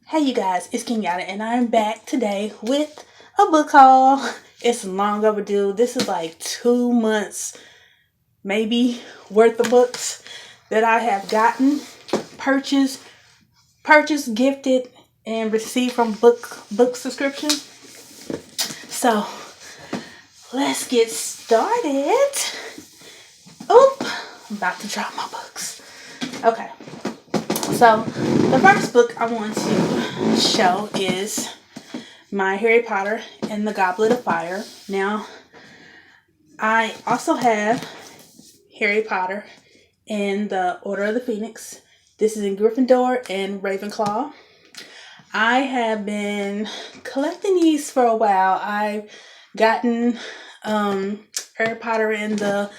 Hey you guys, it's Kenyatta and I'm back today with a book haul. It's long overdue. This is like 2 months, maybe, worth of books that I have gotten, purchased, gifted, and received from book subscription. So let's get started. Oop, I'm about to drop my books. Okay. So the first book I want to show is my Harry Potter and the Goblet of Fire. Now, I also have Harry Potter and the Order of the Phoenix. This is in Gryffindor and Ravenclaw. I have been collecting these for a while. I've gotten Harry Potter and the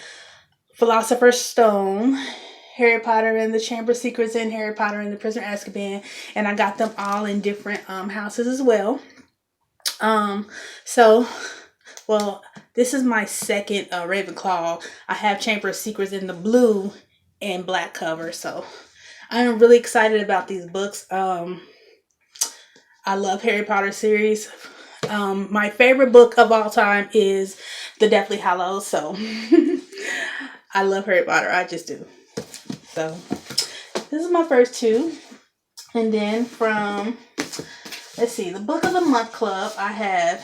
Philosopher's Stone, Harry Potter and the Chamber of Secrets, and Harry Potter and the Prisoner of Azkaban, and I got them all in different houses as well. So, well, this is my second Ravenclaw. I have Chamber of Secrets in the blue and black cover, so I'm really excited about these books. I love Harry Potter series. My favorite book of all time is The Deathly Hallows, so I love Harry Potter. I just do. So this is my first two. And then from, let's see, the Book of the Month Club, I have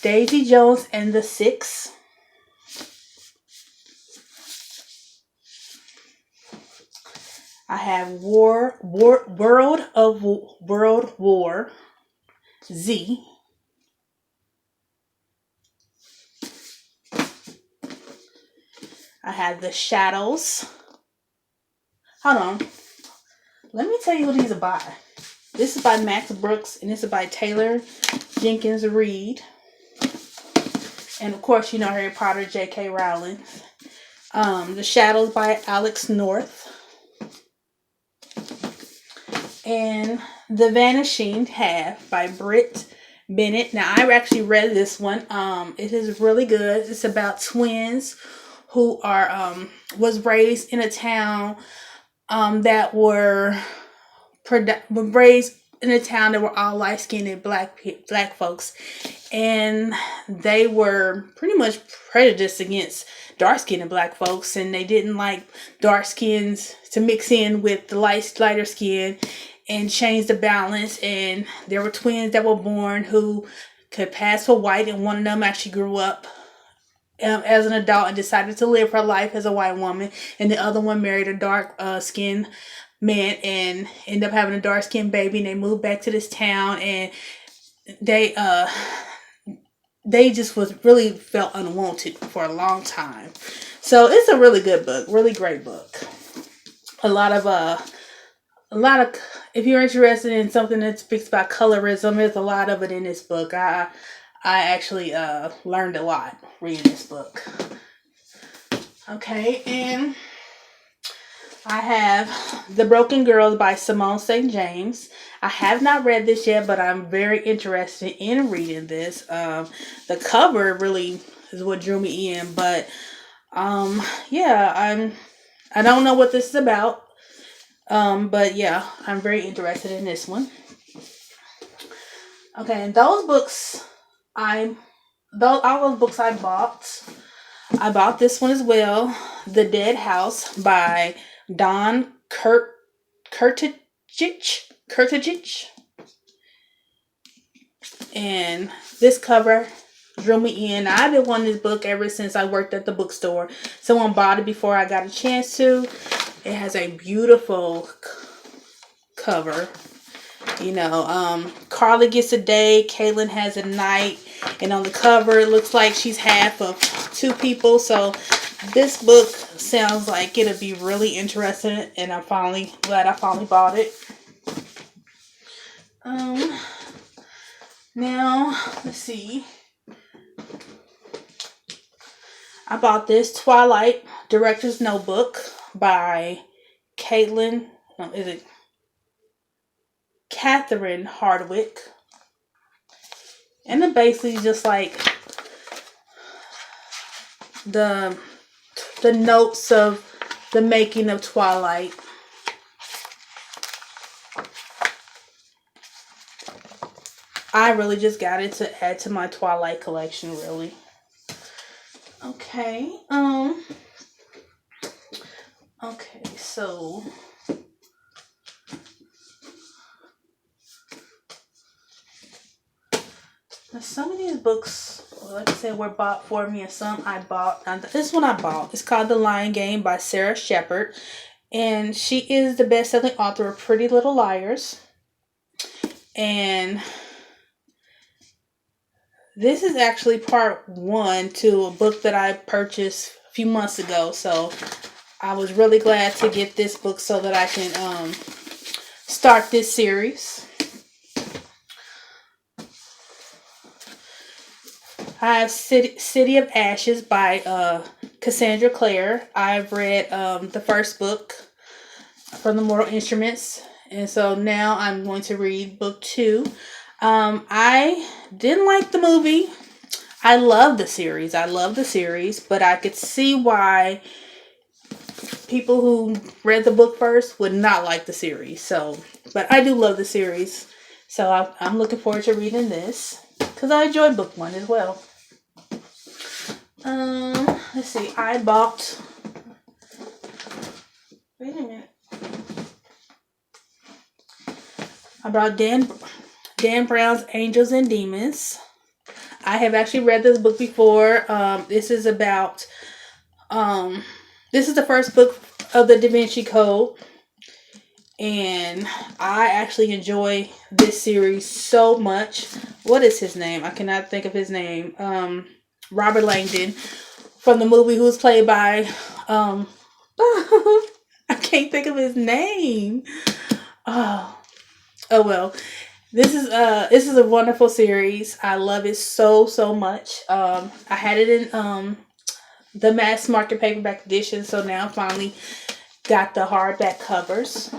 Daisy Jones and the Six. I have World War Z. I have The Shadows. Hold on. Let me tell you what these are by. This is by Max Brooks and this is by Taylor Jenkins Reid. And of course, you know Harry Potter, J.K. Rowling. The Shadows by Alex North. And The Vanishing Half by Britt Bennett. Now, I actually read this one. It is really good. It's about twins who are was raised in a town that were raised in a town that were all light-skinned black folks, and they were pretty much prejudiced against dark-skinned black folks, and they didn't like dark skins to mix in with the lighter skin and change the balance. And there were twins that were born who could pass for white, and one of them actually grew up as an adult and decided to live her life as a white woman, and the other one married a dark skinned man and ended up having a dark skinned baby, and they moved back to this town, and they just was really felt unwanted for a long time. So it's a really good book, really great book. A lot of if you're interested in something that speaks about colorism, there's a lot of it in this book. I actually learned a lot reading this book. Okay, and I have The Broken Girls by Simone St. James. I have not read this yet, but I'm very interested in reading this. The cover really is what drew me in, but yeah, I don't know what this is about. But yeah, I'm very interested in this one. Okay, and all those books I bought. I bought this one as well, The Dead House by Don Kurtajich. And this cover drew me in. I've been wanting this book ever since I worked at the bookstore. Someone bought it before I got a chance to. It has a beautiful cover. You know, Carla gets a day, Caitlin has a night, and on the cover it looks like she's half of two people. So this book sounds like it'll be really interesting, and I'm glad I finally bought it. Now let's see. I bought this Twilight Director's Notebook by Catherine Hardwicke. And it basically just like the notes of the making of Twilight. I really just got it to add to my Twilight collection, really. Okay. Okay, so some of these books, like I said, were bought for me, and some I bought. And this one I bought. It's called The Lion Game by Sarah Shepard, and she is the best-selling author of Pretty Little Liars. And this is actually part one to a book that I purchased a few months ago. So I was really glad to get this book so that I can start this series. I have City of Ashes by Cassandra Clare. I've read the first book from the Mortal Instruments, and so now I'm going to read book 2. I didn't like the movie. I love the series. But I could see why people who read the book first would not like the series. So, but I do love the series. So I'm looking forward to reading this because I enjoyed book 1 as well. Let's see. I bought. Wait a minute. I bought Dan Brown's Angels and Demons. I have actually read this book before. This is about. This is the first book of the Da Vinci Code, and I actually enjoy this series so much. What is his name? I cannot think of his name. Robert Langdon from the movie, who was played by I can't think of his name. Oh well. This is a wonderful series. I love it so much. I had it in the mass market paperback edition, so now I finally got the hardback covers.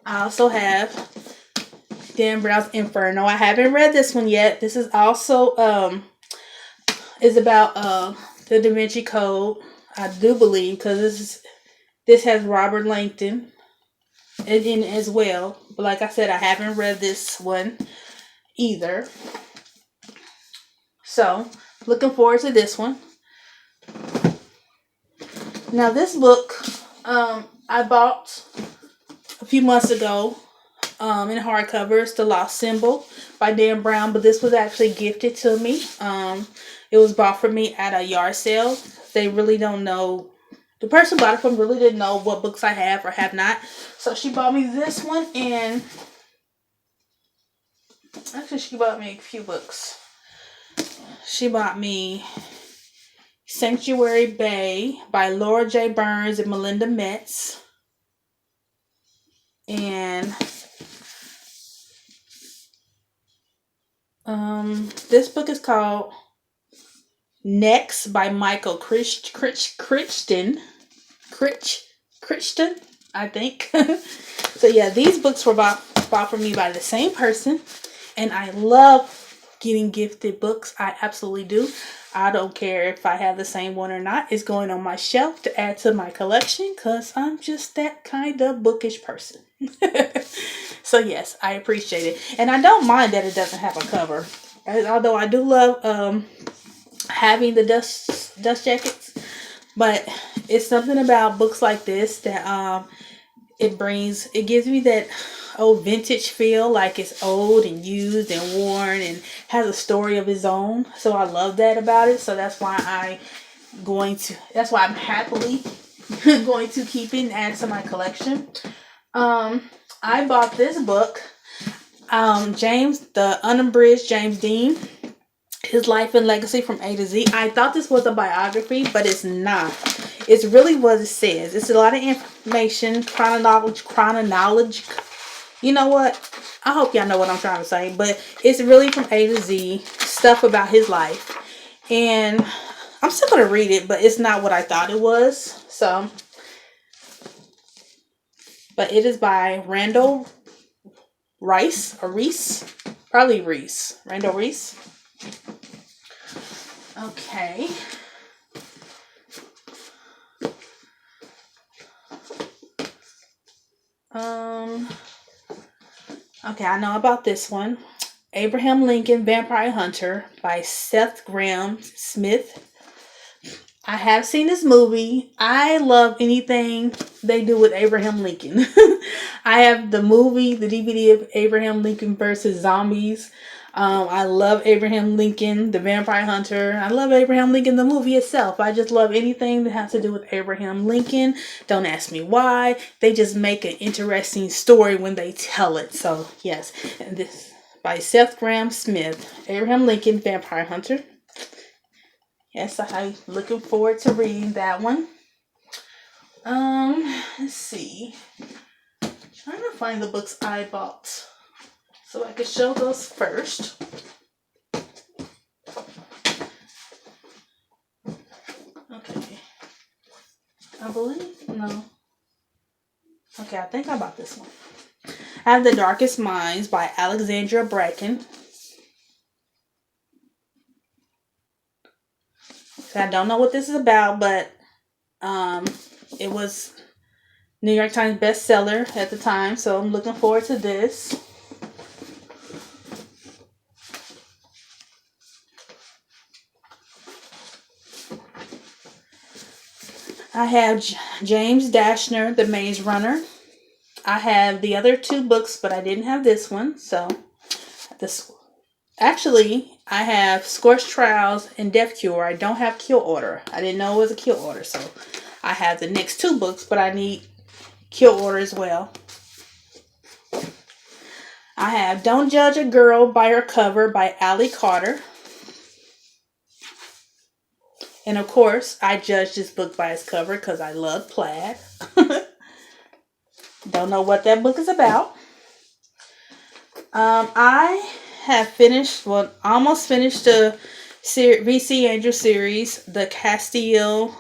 I also have Dan Brown's Inferno. I haven't read this one yet. This is also is about the Da Vinci Code. I do believe, because this has Robert Langdon in as well. But like I said, I haven't read this one either. So, looking forward to this one. Now, this book I bought a few months ago in hardcovers, The Lost Symbol by Dan Brown, but this was actually gifted to me. It was bought for me at a yard sale. They really don't know. The person bought it from really didn't know what books I have or have not. So she bought me this one, and actually she bought me a few books. She bought me Sanctuary Bay by Laura J. Burns and Melinda Metz. And this book is called Next by Michael Crichton, I think. So yeah, these books were bought for me by the same person, and I love getting gifted books. I absolutely do. I don't care if I have the same one or not. It's going on my shelf to add to my collection because I'm just that kind of bookish person. So yes, I appreciate it. And I don't mind that it doesn't have a cover. Although I do love having the dust jackets. But it's something about books like this that it gives me that old vintage feel, like it's old and used and worn and has a story of its own. So I love that about it. So that's why I'm happily going to keep it and add to my collection. I bought this book, the Unabridged James Dean, His Life and Legacy from A to Z. I thought this was a biography, but it's not. It's really what it says. It's a lot of information, chronology. You know what? I hope y'all know what I'm trying to say, but it's really from A to Z, stuff about his life. And I'm still going to read it, but it's not what I thought it was. So, but it is by Randall Reese. Probably Reese. Randall Reese. Okay. Okay, I know about this one. Abraham Lincoln Vampire Hunter by Seth Grahame-Smith. I have seen this movie. I love anything they do with Abraham Lincoln. I have the movie, the DVD of Abraham Lincoln versus Zombies. I love Abraham Lincoln, the Vampire Hunter. I love Abraham Lincoln, the movie itself. I just love anything that has to do with Abraham Lincoln. Don't ask me why. They just make an interesting story when they tell it. So, yes. And this by Seth Grahame-Smith, Abraham Lincoln, Vampire Hunter. Yes, I'm looking forward to reading that one. Let's see. Trying to find the books I bought so I could show those first. Okay. I believe, no. Okay, I think I bought this one. I have The Darkest Minds by Alexandra Bracken. So I don't know what this is about, but it was New York Times bestseller at the time, so I'm looking forward to this. I have James Dashner, The Maze Runner. I have the other two books, but I didn't have this one. So, actually, I have Scorched Trials and Death Cure. I don't have Kill Order. I didn't know it was a Kill Order, so I have the next two books, but I need Kill Order as well. I have Don't Judge a Girl by Her Cover by Allie Carter. And of course, I judged this book by its cover because I love plaid. Don't know what that book is about. I have almost finished the VC Angel series, the Castile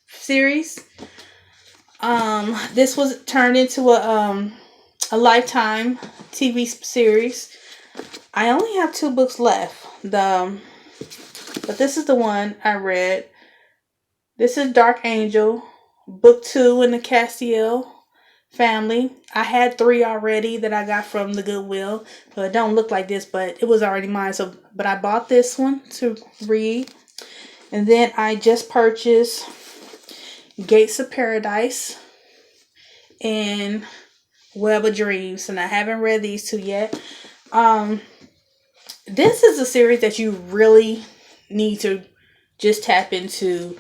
series. This was turned into a Lifetime TV series. I only have two books left. But this is the one I read. This is Dark Angel, book 2 in the Castiel family. I had 3 already that I got from the Goodwill. So it don't look like this, but it was already mine. But I bought this one to read. And then I just purchased Gates of Paradise and Web of Dreams. And I haven't read these two yet. This is a series that you really need to just tap into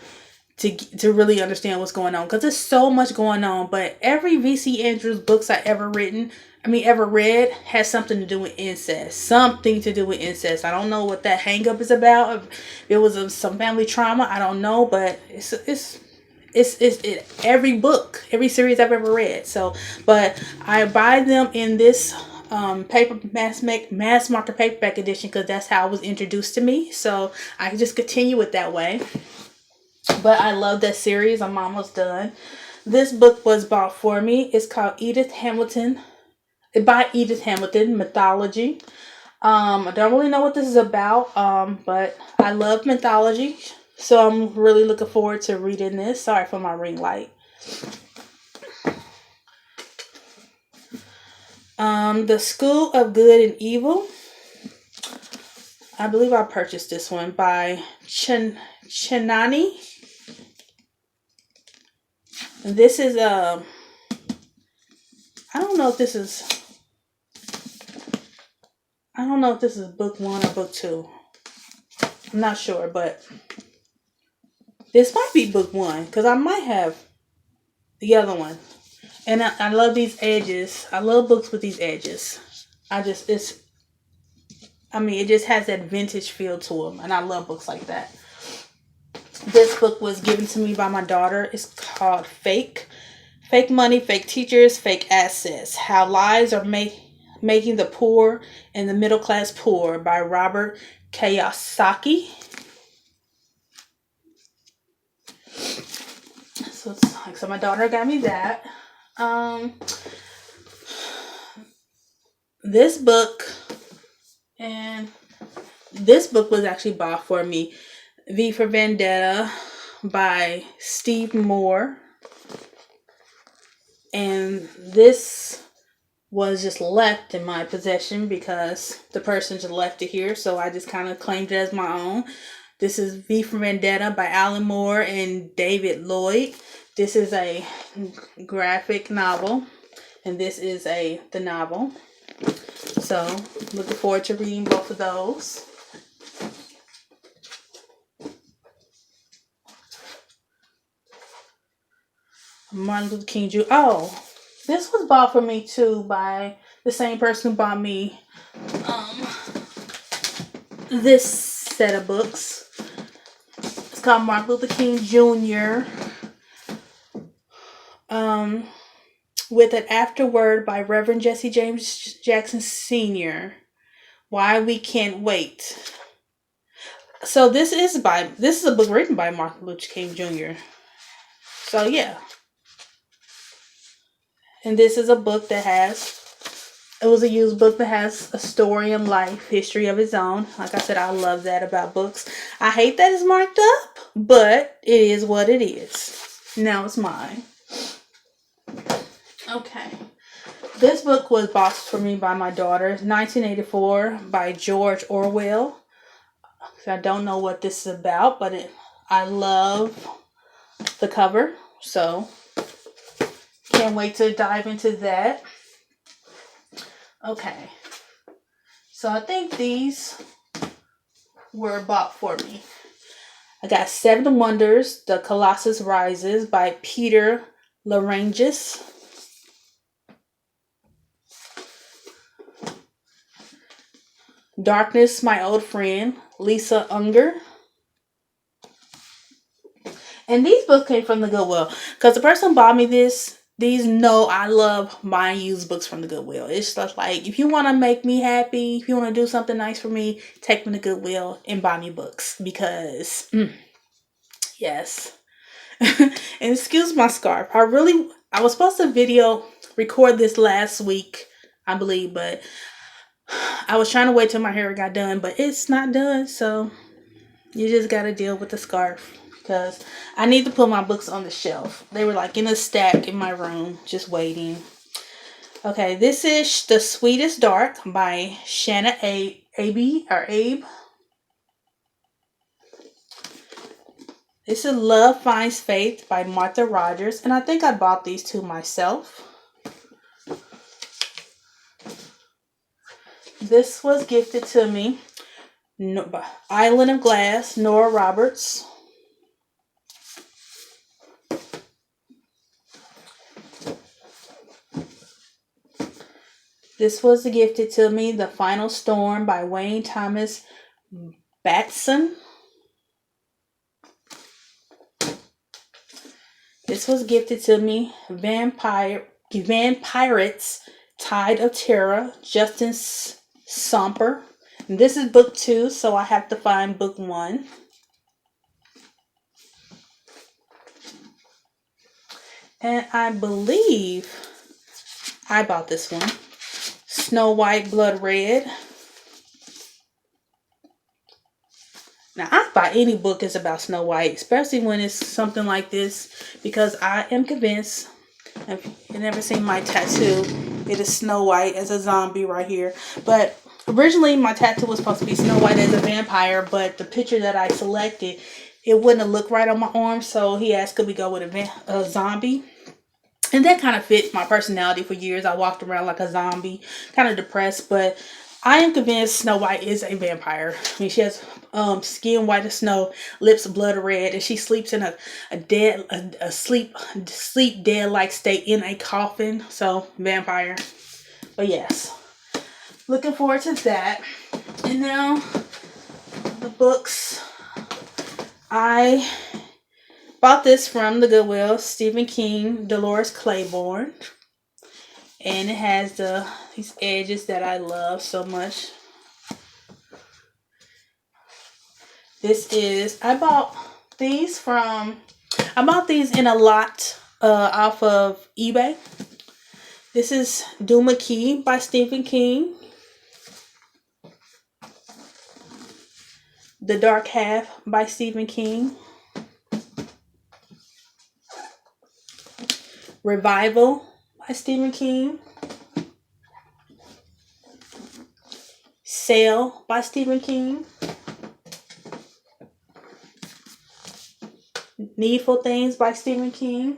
to really understand what's going on, because there's so much going on. But every VC Andrews books I ever read has something to do with incest. I don't know what that hang up is about. If it was some family trauma, I don't know, but it's every book, every series I've ever read. So, but I buy them in this paper mass market paperback edition because that's how it was introduced to me. So I just continue it that way. But I love that series. I'm almost done. This book was bought for me. It's called Edith Hamilton Mythology. I don't really know what this is about, but I love mythology, so I'm really looking forward to reading this. Sorry for my ring light. The School of Good and Evil. I believe I purchased this one by Chinani. This is I don't know if this is book 1 or book 2. I'm not sure, but this might be book 1 because I might have the other one. And I love these edges. I love books with these edges. It just has that vintage feel to them, and I love books like that. This book was given to me by my daughter. It's called Fake Money, Fake Teachers, Fake Assets. How Lies Are Making the Poor and the Middle Class Poor by Robert Kiyosaki. So my daughter got me that. This book was actually bought for me. V for Vendetta by Steve Moore. And this was just left in my possession because the person just left it here. So I just kind of claimed it as my own. This is V for Vendetta by Alan Moore and David Lloyd. This is a graphic novel. And this is the novel. So looking forward to reading both of those. Martin Luther King Jr. Oh, this was bought for me too by the same person who bought me this set of books. It's called Martin Luther King Jr. With an afterword by Reverend Jesse James Jackson Sr. Why We Can't Wait. So this is a book written by Martin Luther King Jr. So yeah. And this is a book it was a used book that has a story and life history of its own. Like I said, I love that about books. I hate that it's marked up, but it is what it is. Now it's mine. Okay. This book was bought for me by my daughter. 1984 by George Orwell. I don't know what this is about, but I love the cover. So can't wait to dive into that. Okay. So I think these were bought for me. I got Seven Wonders, The Colossus Rises by Peter Larangis. Darkness, My Old Friend, Lisa Unger. And these books came from the Goodwill. Because the person who bought me these know I love buying used books from the Goodwill. It's just like, if you want to make me happy, if you want to do something nice for me, take me to Goodwill and buy me books. Because, yes. And excuse my scarf. I was supposed to record this last week, I believe, but I was trying to wait till my hair got done, but it's not done, so you just gotta deal with the scarf because I need to put my books on the shelf. They were like in a stack in my room, just waiting. Okay, this is The Sweetest Dark by Shanna Abe. This is Love Finds Faith by Martha Rogers, and I think I bought these two myself. This was gifted to me. Island of Glass, Nora Roberts. This was gifted to me. The Final Storm by Wayne Thomas Batson. This was gifted to me. Vampirates, Tide of Terror, Justin Somper. And this is book 2, so I have to find book 1. And I believe I bought this one. Snow White, Blood Red. Now, I buy any book that's about Snow White, especially when it's something like this, because I am convinced, if you've never seen my tattoo, it is Snow White as a zombie right here. But originally, my tattoo was supposed to be Snow White as a vampire, but the picture that I selected, it wouldn't have looked right on my arm, so he asked could we go with a zombie. And that kind of fit my personality for years. I walked around like a zombie, kind of depressed, but I am convinced Snow White is a vampire. I mean, she has skin white as snow, lips blood red, and she sleeps in a sleep dead-like state in a coffin. So, vampire. But yes, looking forward to that. And now, the books. I bought this from the Goodwill, Stephen King, Dolores Claiborne. And it has these edges that I love so much. I bought these in a lot off of eBay. This is Duma Key by Stephen King. The Dark Half by Stephen King. Revival by Stephen King. Sale by Stephen King. Needful Things by Stephen King.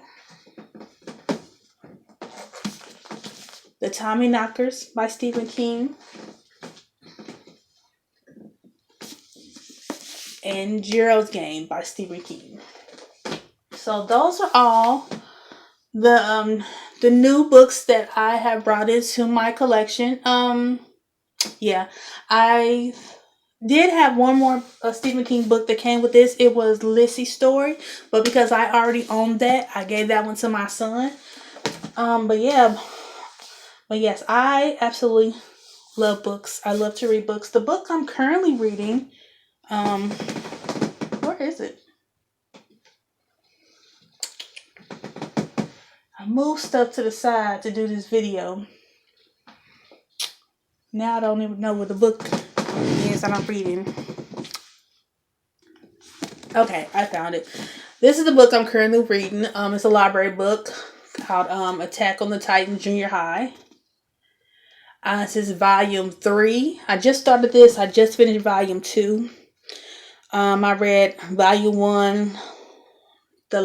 The Tommyknockers by Stephen King. And Gerald's Game by Stephen King. So those are all the new books that I have brought into my collection. Yeah, I did have one more Stephen King book that came with this. It was Lissy's Story, but because I already owned that, I gave that one to my son. But yes, I absolutely love books. I love to read books. The book I'm currently reading, where is it? I moved stuff to the side to do this video. Now I don't even know what the book is that I'm reading. Okay, I found it. This is the book I'm currently reading. It's a library book called Attack on the Titan Junior High. This is volume 3. I just started this. I just finished volume 2. I read volume 1, the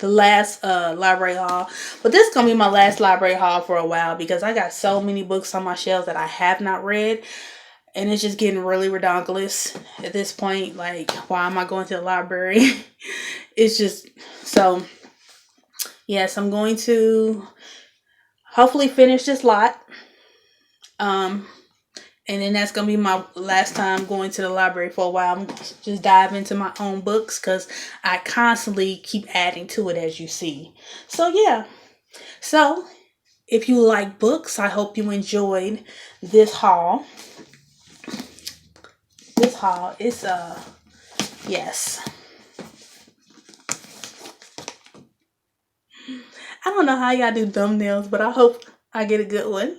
last library haul, but this is gonna be my last library haul for a while because I got so many books on my shelves that I have not read, and it's just getting really ridiculous at this point. Like, why am I going to the library? It's just so. Yes, I'm going to hopefully finish this lot. And then that's going to be my last time going to the library for a while. I'm just dive into my own books because I constantly keep adding to it, as you see. So, yeah. So, if you like books, I hope you enjoyed this haul. This haul is, yes. I don't know how y'all do thumbnails, but I hope I get a good one.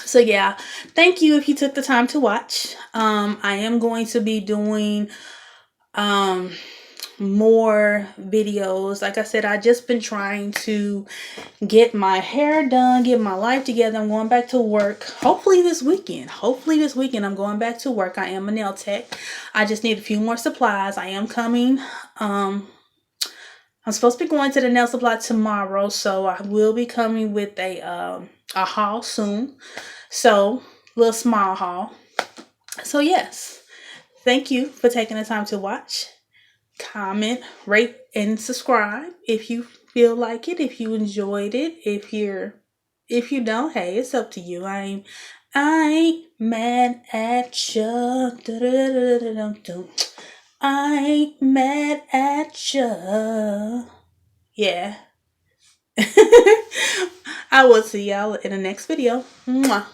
So yeah, thank you if you took the time to watch. I am going to be doing more videos. Like I said, I just been trying to get my hair done, get my life together. I'm going back to work. Hopefully this weekend I'm going back to work. I am a nail tech. I just need a few more supplies. I am coming. I'm supposed to be going to the nail supply tomorrow, so I will be coming with a haul soon. So, little small haul. So yes, thank you for taking the time to watch. Comment, rate, and subscribe if you feel like it, if you enjoyed it. If you don't, hey, it's up to you. I ain't mad at you. I ain't mad at you. Yeah. I will see y'all in the next video. Mwah.